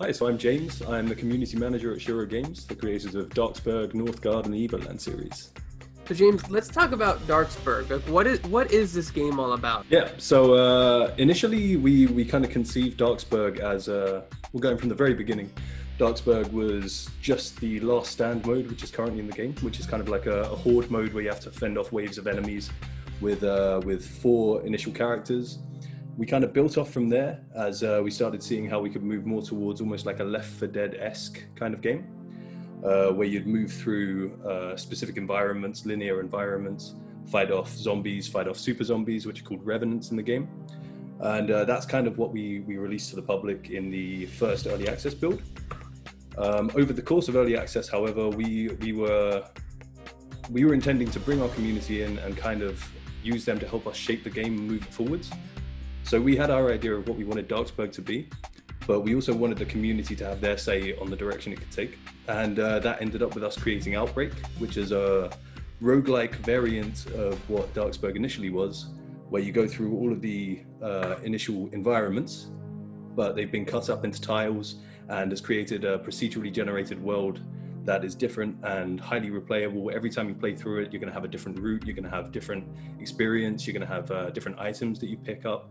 Hi, so I'm James. I'm the community manager at Shiro Games, the creators of Darksburg, Northgard, and the Evoland series. So James, let's talk about Darksburg. Like, what is this game all about? Yeah, so initially we kind of conceived Darksburg as, we're going from the very beginning. Darksburg was just the last stand mode, which is currently in the game, which is kind of like a horde mode where you have to fend off waves of enemies with 4 initial characters. We kind of built off from there as we started seeing how we could move more towards almost like a Left 4 Dead-esque kind of game, where you'd move through specific environments, linear environments, fight off zombies, fight off super zombies, which are called revenants in the game. And that's kind of what we released to the public in the first early access build. Over the course of early access, however, we were intending to bring our community in and kind of use them to help us shape the game and move it forwards. So we had our idea of what we wanted Darksburg to be, but we also wanted the community to have their say on the direction it could take. And that ended up with us creating Outbreak, which is a roguelike variant of what Darksburg initially was, where you go through all of the initial environments, but they've been cut up into tiles and has created a procedurally generated world that is different and highly replayable. Every time you play through it, you're going to have a different route, you're going to have different experience, you're going to have different items that you pick up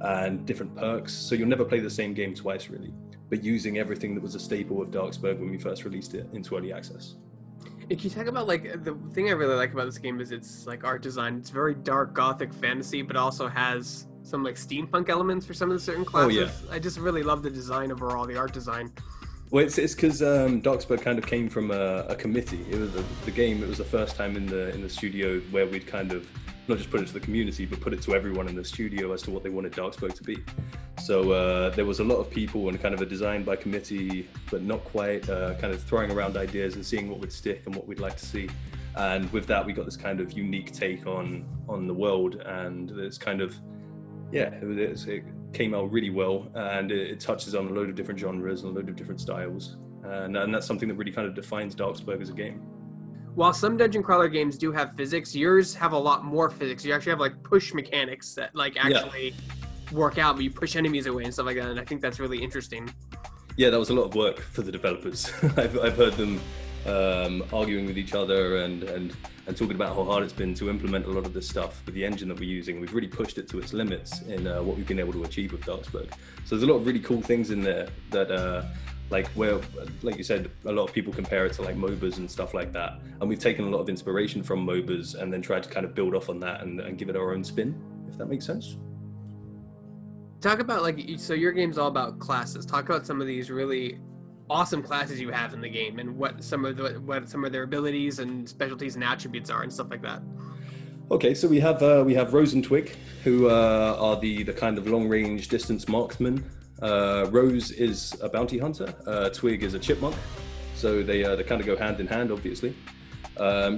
and different perks. So you'll never play the same game twice, really, but using everything that was a staple of Darksburg when we first released it into early access. If you talk about, like, the thing I really like about this game is its like art design. It's very dark gothic fantasy, but also has some like steampunk elements for some of the certain classes. Oh, yeah. I just really love the design overall, the art design. Well, it's because Darksburg kind of came from a committee. It was the game. It was the first time in the studio where we'd kind of not just put it to the community, but put it to everyone in the studio as to what they wanted Darksburg to be. So there was a lot of people and kind of a design by committee, but not quite, kind of throwing around ideas and seeing what would stick and what we'd like to see. And with that, we got this kind of unique take on the world, and it's kind of, yeah, it came out really well, and it touches on a load of different genres and a load of different styles, and that's something that really kind of defines Darksburg as a game. While some dungeon crawler games do have physics, yours have a lot more physics. You actually have like push mechanics that like actually work out, but you push enemies away and stuff like that, and I think that's really interesting. Yeah, that was a lot of work for the developers. I've heard them arguing with each other and talking about how hard it's been to implement a lot of this stuff with the engine that we're using. We've really pushed it to its limits in what we've been able to achieve with Darksburg. So there's a lot of really cool things in there that like you said, a lot of people compare it to like MOBAs and stuff like that. And we've taken a lot of inspiration from MOBAs and then tried to kind of build off on that and give it our own spin, if that makes sense. Talk about, like, so your game's all about classes. Talk about some of these really awesome classes you have in the game and what some of their abilities and specialties and attributes are and stuff like that. Okay, so we have Rose and Twig, who are the kind of long-range distance marksmen. Rose is a bounty hunter. Twig is a chipmunk. So they kind of go hand in hand, obviously.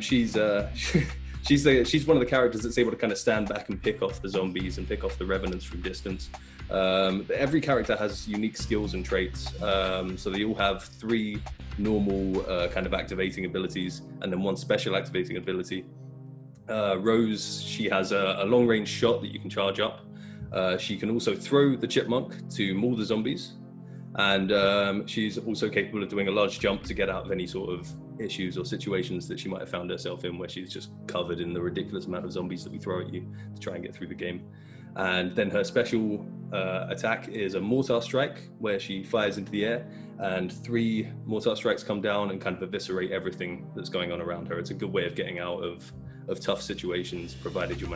She's one of the characters that's able to kind of stand back and pick off the zombies and pick off the revenants from distance. Every character has unique skills and traits. So they all have 3 normal kind of activating abilities and then 1 special activating ability. Rose, she has a long-range shot that you can charge up. She can also throw the chipmunk to maul the zombies. And she's also capable of doing a large jump to get out of any sort of issues or situations that she might have found herself in, where she's just covered in the ridiculous amount of zombies that we throw at you to try and get through the game. And then her special attack is a mortar strike, where she fires into the air and 3 mortar strikes come down and kind of eviscerate everything that's going on around her. It's a good way of getting out of tough situations, provided you're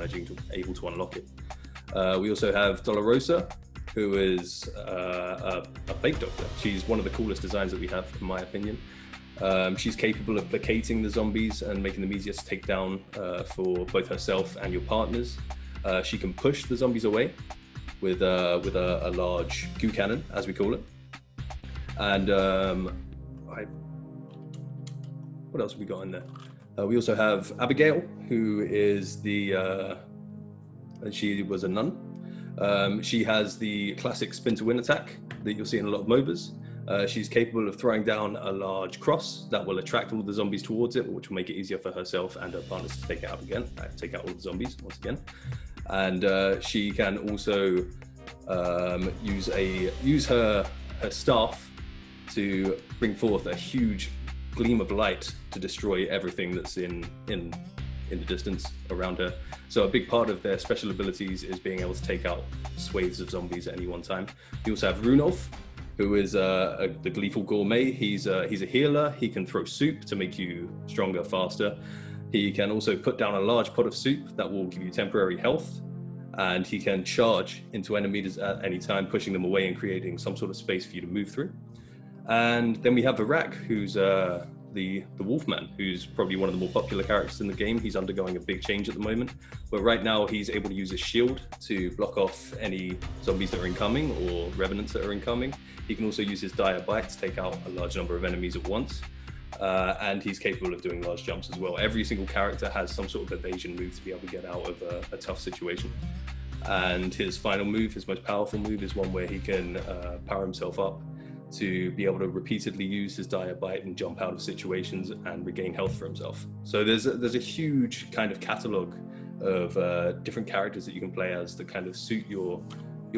able to unlock it. We also have Dolorosa, who is a plague doctor. She's one of the coolest designs that we have, in my opinion. She's capable of placating the zombies and making them easier to take down for both herself and your partners. She can push the zombies away with a large goo cannon, as we call it. And what else have we got in there? We also have Abigail, who is she was a nun. She has the classic spin to win attack that you'll see in a lot of MOBAs. She's capable of throwing down a large cross that will attract all the zombies towards it, which will make it easier for herself and her partners to take it out again, take out all the zombies once again. And she can also use her staff to bring forth a huge gleam of light to destroy everything that's in the distance around her. So a big part of their special abilities is being able to take out swathes of zombies at any one time. You also have Runolf, who is the gleeful gourmet. He's a healer. He can throw soup to make you stronger, faster. He can also put down a large pot of soup that will give you temporary health, and he can charge into enemies at any time, pushing them away and creating some sort of space for you to move through. And then we have Virak, who's the Wolfman, who's probably one of the more popular characters in the game. He's undergoing a big change at the moment, but right now he's able to use his shield to block off any zombies that are incoming or revenants that are incoming. He can also use his dire bite to take out a large number of enemies at once, and he's capable of doing large jumps as well. Every single character has some sort of evasion move to be able to get out of a tough situation. And his final move, his most powerful move, is one where he can power himself up to be able to repeatedly use his dire bite and jump out of situations and regain health for himself. So there's a huge kind of catalog of different characters that you can play as that kind of suit your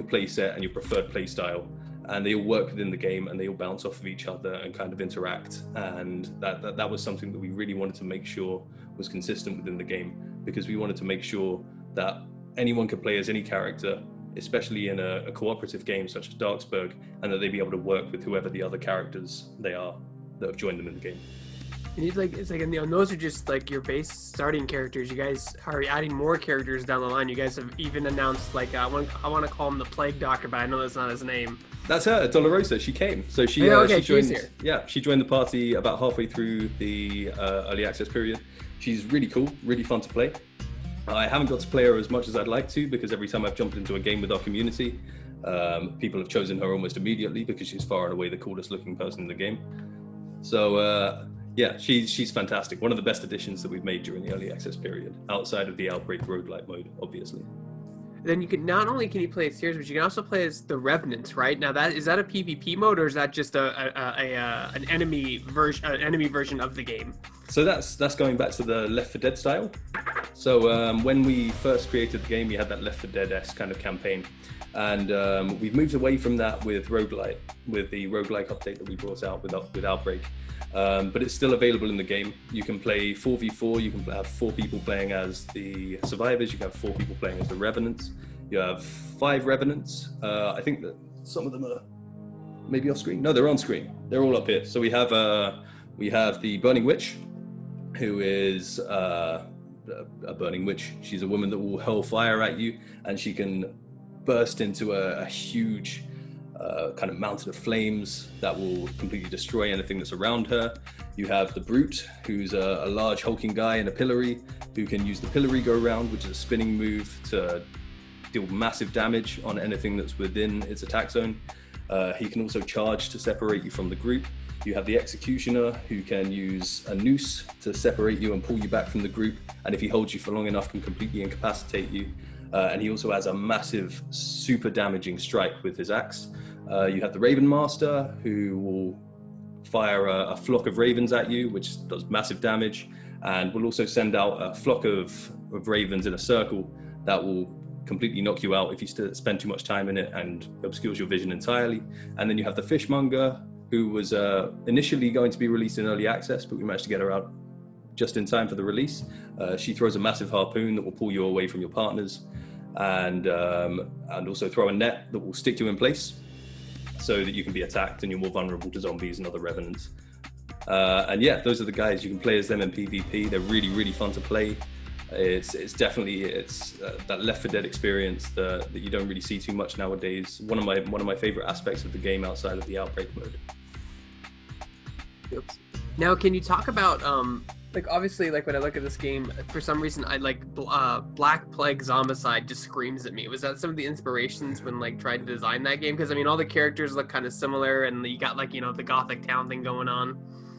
play set and your preferred play style, and they all work within the game and they all bounce off of each other and kind of interact. And that was something that we really wanted to make sure was consistent within the game, because we wanted to make sure that anyone could play as any character, especially in a cooperative game such as Darksburg, and that they'd be able to work with whoever the other characters they are that have joined them in the game. And and those are just like your base starting characters. You guys are adding more characters down the line. You guys have even announced, like, I want to call him the Plague Doctor, but I know that's not his name. That's her, Dolorosa. She came. So she joined. Yeah, she joined the party about halfway through the early access period. She's really cool, really fun to play. I haven't got to play her as much as I'd like to, because every time I've jumped into a game with our community, people have chosen her almost immediately because she's far and away the coolest looking person in the game. So yeah, she's fantastic. One of the best additions that we've made during the early access period, outside of the Outbreak roguelike mode, obviously. Then you can not only play as Sears, but you can also play as the Revenants, right? Now is that a PvP mode, or is that just an enemy version of the game? So that's going back to the Left 4 Dead style. So when we first created the game, we had that Left 4 Dead-esque kind of campaign, and we've moved away from that with roguelite, with the roguelike update that we brought out with Outbreak. But it's still available in the game. You can play 4v4, you can have 4 people playing as the survivors, you can have 4 people playing as the revenants. You have 5 revenants. I think that some of them are maybe off screen. No, they're on screen. They're all up here. So we have the Burning Witch, who is a burning witch. She's a woman that will hurl fire at you, and she can burst into a huge kind of mountain of flames that will completely destroy anything that's around her. You have the Brute, who's a large hulking guy in a pillory, who can use the pillory go round, which is a spinning move to deal massive damage on anything that's within its attack zone. He can also charge to separate you from the group. You have the Executioner, who can use a noose to separate you and pull you back from the group, and if he holds you for long enough, can completely incapacitate you. And he also has a massive, super damaging strike with his axe. You have the Raven Master, who will fire a flock of ravens at you, which does massive damage, and will also send out a flock of ravens in a circle that will completely knock you out if you spend too much time in it, and obscures your vision entirely. And then you have the Fishmonger, who was initially going to be released in early access, but we managed to get her out just in time for the release. She throws a massive harpoon that will pull you away from your partners, and also throw a net that will stick you in place so that you can be attacked and you're more vulnerable to zombies and other revenants. And yeah, those are the guys. You can play as them in PvP. They're really, really fun to play. It's definitely that Left 4 Dead experience that you don't really see too much nowadays. One of my favorite aspects of the game outside of the Outbreak mode. Oops. Now, can you talk about like, obviously, like, when I look at this game, for some reason I like Black Plague Zombicide just screams at me. Was that some of the inspirations when, like, trying to design that game? Because I mean, all the characters look kind of similar, and you got, like, you know, the Gothic town thing going on.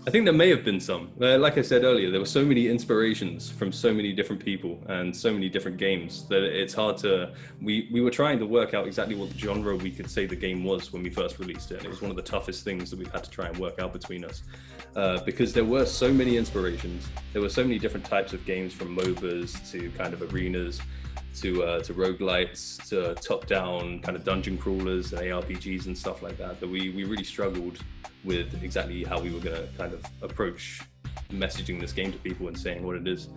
I think there may have been some. Like I said earlier, there were so many inspirations from so many different people and so many different games that it's hard to... We were trying to work out exactly what genre we could say the game was when we first released it. And it was one of the toughest things that we've had to try and work out between us. Because there were so many inspirations. There were so many different types of games, from MOBAs to kind of arenas to roguelites, to top-down kind of dungeon crawlers and ARPGs and stuff like that, that we really struggled with exactly how we were going to kind of approach messaging this game to people and saying what it is,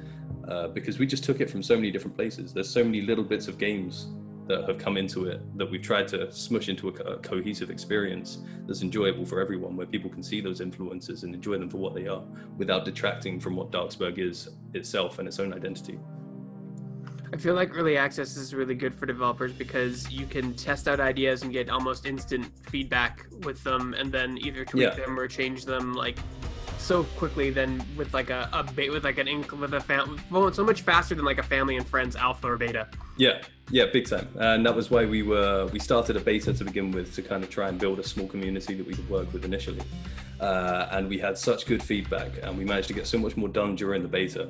because we just took it from so many different places. There's so many little bits of games that have come into it that we've tried to smush into a cohesive experience that's enjoyable for everyone, where people can see those influences and enjoy them for what they are without detracting from what Darksburg is itself and its own identity. I feel like early access is really good for developers because you can test out ideas and get almost instant feedback with them, and then either tweak them or change them like so quickly than with like so much faster than like a family and friends alpha or beta. Yeah, big time. And that was why we started a beta to begin with, to kind of try and build a small community that we could work with initially. And we had such good feedback, and we managed to get so much more done during the beta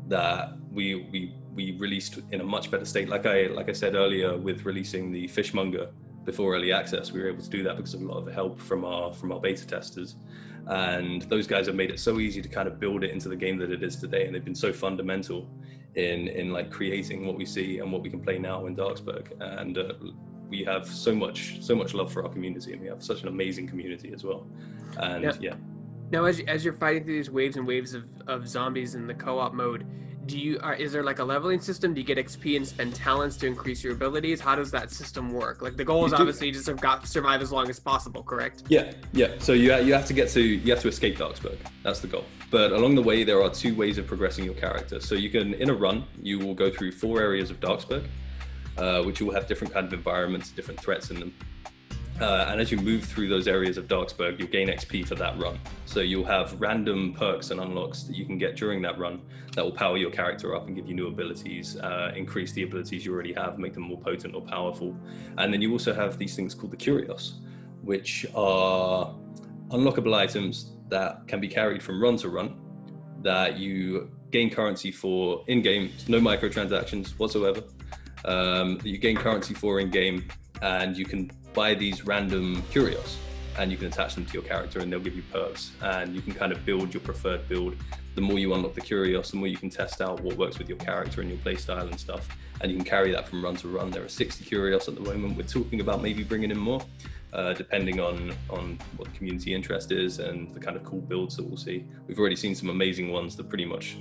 that we released in a much better state. Like I said earlier, with releasing the fishmonger before early access, we were able to do that because of a lot of help from our beta testers. And those guys have made it so easy to kind of build it into the game that it is today, and they've been so fundamental in like creating what we see and what we can play now in Darksburg. And we have so much love for our community, and we have such an amazing community as well. And now, as you're fighting through these waves and waves of zombies in the co-op mode, is there like a leveling system? Do you get XP and spend talents to increase your abilities? How does that system work? Like the goal is obviously just to survive as long as possible, correct? Yeah. So you have to escape Darksburg. That's the goal. But along the way, there are two ways of progressing your character. So you can, in a run, you will go through 4 areas of Darksburg, which will have different kind of environments, different threats in them. And as you move through those areas of Darksburg, you'll gain XP for that run. So you'll have random perks and unlocks that you can get during that run that will power your character up and give you new abilities, increase the abilities you already have, make them more potent or powerful. And then you also have these things called the curios, which are unlockable items that can be carried from run to run, that you gain currency for in-game, no microtransactions whatsoever, that you gain currency for in-game, and you can buy these random curios and you can attach them to your character and they'll give you perks, and you can kind of build your preferred build. The more you unlock the curios, the more you can test out what works with your character and your play style and stuff, and you can carry that from run to run. There are 60 curios at the moment. We're talking about maybe bringing in more, depending on what the community interest is and the kind of cool builds that we'll see. We've already seen some amazing ones that pretty much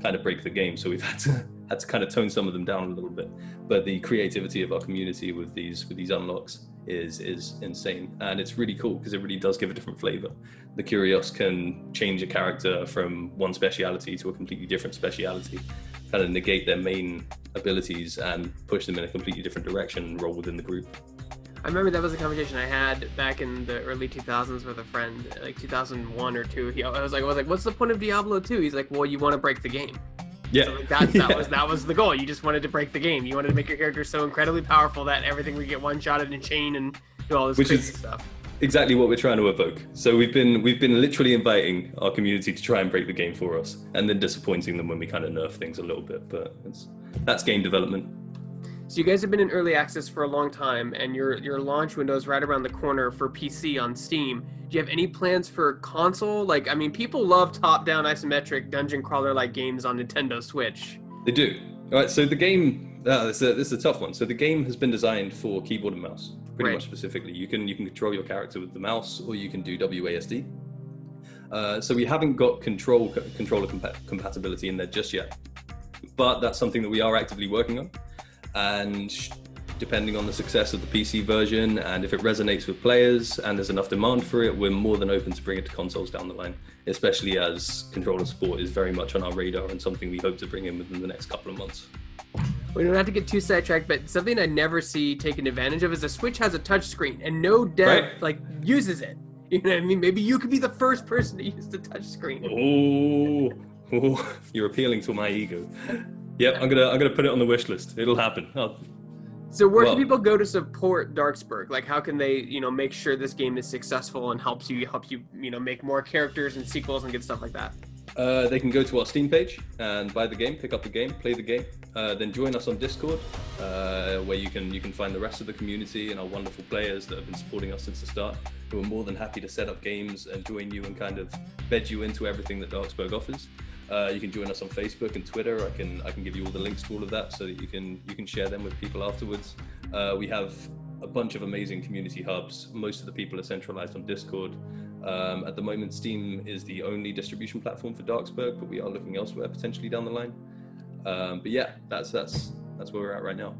kind of break the game, so we've had to kind of tone some of them down a little bit. But the creativity of our community with these unlocks is insane, and it's really cool because it really does give a different flavor. The curios can change a character from one speciality to a completely different speciality, kind of negate their main abilities and push them in a completely different direction and roll within the group. I remember that was a conversation I had back in the early 2000s with a friend, like 2001 or 2. I was like, what's the point of Diablo 2? He's like, well, you want to break the game. Yeah. So like that was the goal. You just wanted to break the game. You wanted to make your character so incredibly powerful that everything would get one-shotted and chain and do all this crazy stuff. Exactly what we're trying to evoke. So we've been literally inviting our community to try and break the game for us, and then disappointing them when we kind of nerf things a little bit. But that's game development. So you guys have been in early access for a long time, and your launch window is right around the corner for PC on Steam. Do you have any plans for console? Like, I mean, people love top-down isometric dungeon crawler-like games on Nintendo Switch. They do. All right, so the game, this is a tough one. So the game has been designed for keyboard and mouse, pretty much specifically. You can control your character with the mouse, or you can do WASD. So we haven't got controller compatibility in there just yet, but that's something that we are actively working on. And depending on the success of the PC version, and if it resonates with players and there's enough demand for it, we're more than open to bring it to consoles down the line, especially as controller support is very much on our radar and something we hope to bring in within the next couple of months. We don't have to get too sidetracked, but something I never see taken advantage of is the Switch has a touch screen and no dev uses it. You know what I mean? Maybe you could be the first person to use the touch screen. Oh, you're appealing to my ego. Yep, I'm gonna put it on the wish list. It'll happen. So where can people go to support Darksburg? Like, how can they, make sure this game is successful and help you, make more characters and sequels and get stuff like that? They can go to our Steam page and buy the game, pick up the game, play the game. Then join us on Discord, where you can find the rest of the community and our wonderful players that have been supporting us since the start, who are more than happy to set up games and join you and kind of bed you into everything that Darksburg offers. You can join us on Facebook and Twitter. I can give you all the links to all of that so that you can share them with people afterwards. We have a bunch of amazing community hubs. Most of the people are centralized on Discord. At the moment, Steam is the only distribution platform for Darksburg, but we are looking elsewhere potentially down the line. But yeah, that's where we're at right now.